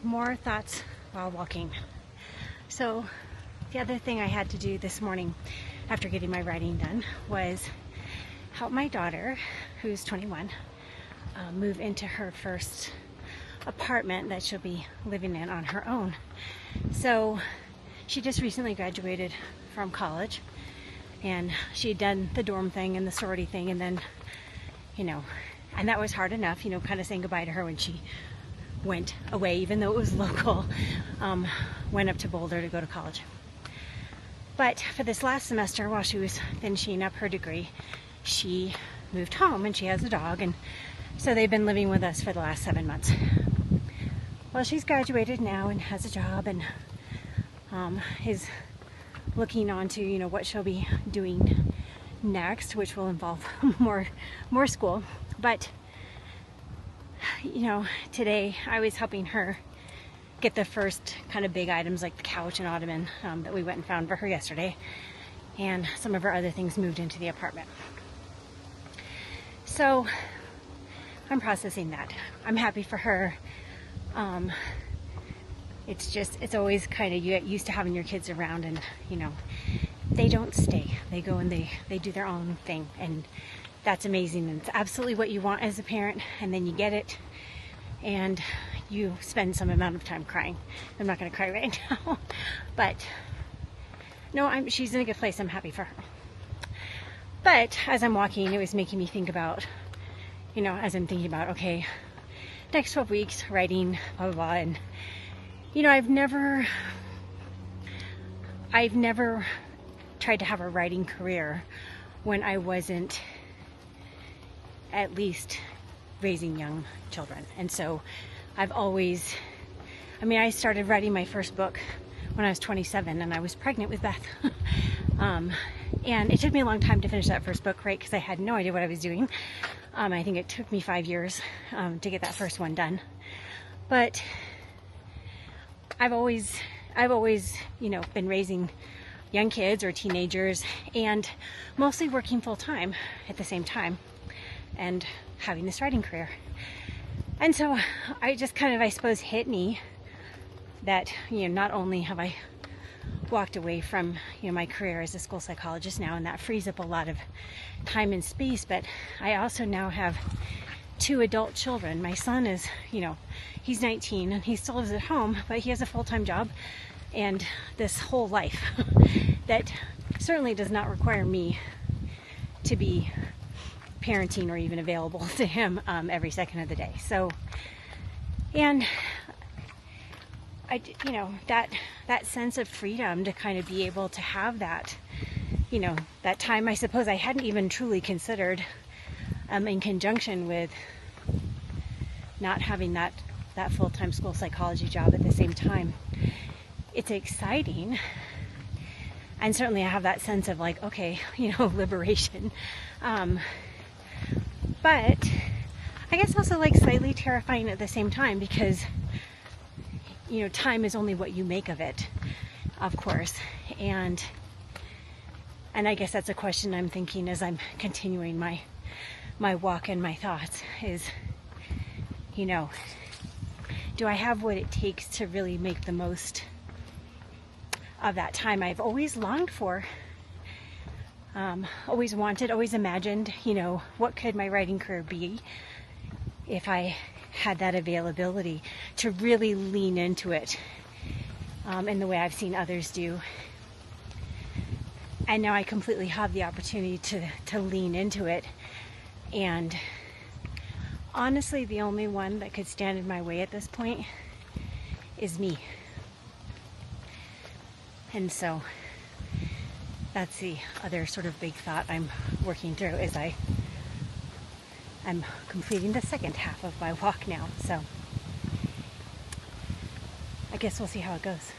More thoughts while walking. So the other thing I had to do this morning after getting my writing done was help my daughter, who's 21, move into her first apartment that she'll be living in on her own. So she just recently graduated from college, and she had done the dorm thing and the sorority thing, and then, and that was hard enough, kind of saying goodbye to her when she went away, even though it was local, went up to Boulder to go to college. But for this last semester, while she was finishing up her degree, she moved home, and she has a dog, and so they've been living with us for the last 7 months. Well, she's graduated now and has a job, and is looking on to what she'll be doing next, which will involve more school. But today I was helping her get the first kind of big items like the couch and ottoman that we went and found for her yesterday, and some of her other things moved into the apartment. So I'm processing that. I'm happy for her. It's always kind of, you get used to having your kids around, and they don't stay. They go and they do their own thing, and that's amazing, and it's absolutely what you want as a parent. And then you get it and you spend some amount of time crying. I'm not going to cry right now, but no, she's in a good place. I'm happy for her. But as I'm walking, it was making me think about, as I'm thinking about, okay, next 12 weeks, writing, blah, blah, blah. And, I've never tried to have a writing career when I wasn't at least raising young children. And so I've always, I started writing my first book when I was 27, and I was pregnant with Beth. And it took me a long time to finish that first book, right? Because I had no idea what I was doing. I think it took me 5 years to get that first one done. But I've always, been raising young kids or teenagers, and mostly working full time at the same time, and having this writing career. And so I just kind of, I suppose, hit me that, not only have I walked away from, my career as a school psychologist now, and that frees up a lot of time and space, but I also now have 2 adult children. My son is, he's 19 and he still lives at home, but he has a full-time job and this whole life that certainly does not require me to be parenting or even available to him every second of the day. So, and that sense of freedom to kind of be able to have that, that time, I suppose I hadn't even truly considered in conjunction with not having that full-time school psychology job at the same time. It's exciting, and certainly I have that sense of like, okay, liberation, but I guess also like slightly terrifying at the same time, because time is only what you make of it, of course. And I guess that's a question I'm thinking as I'm continuing my walk and my thoughts is, do I have what it takes to really make the most of that time I've always longed for, always wanted, always imagined, what could my writing career be if I had that availability to really lean into it in the way I've seen others do. And now I completely have the opportunity to lean into it. And honestly, the only one that could stand in my way at this point is me. And so that's the other sort of big thought I'm working through as I'm completing the second half of my walk now. So I guess we'll see how it goes.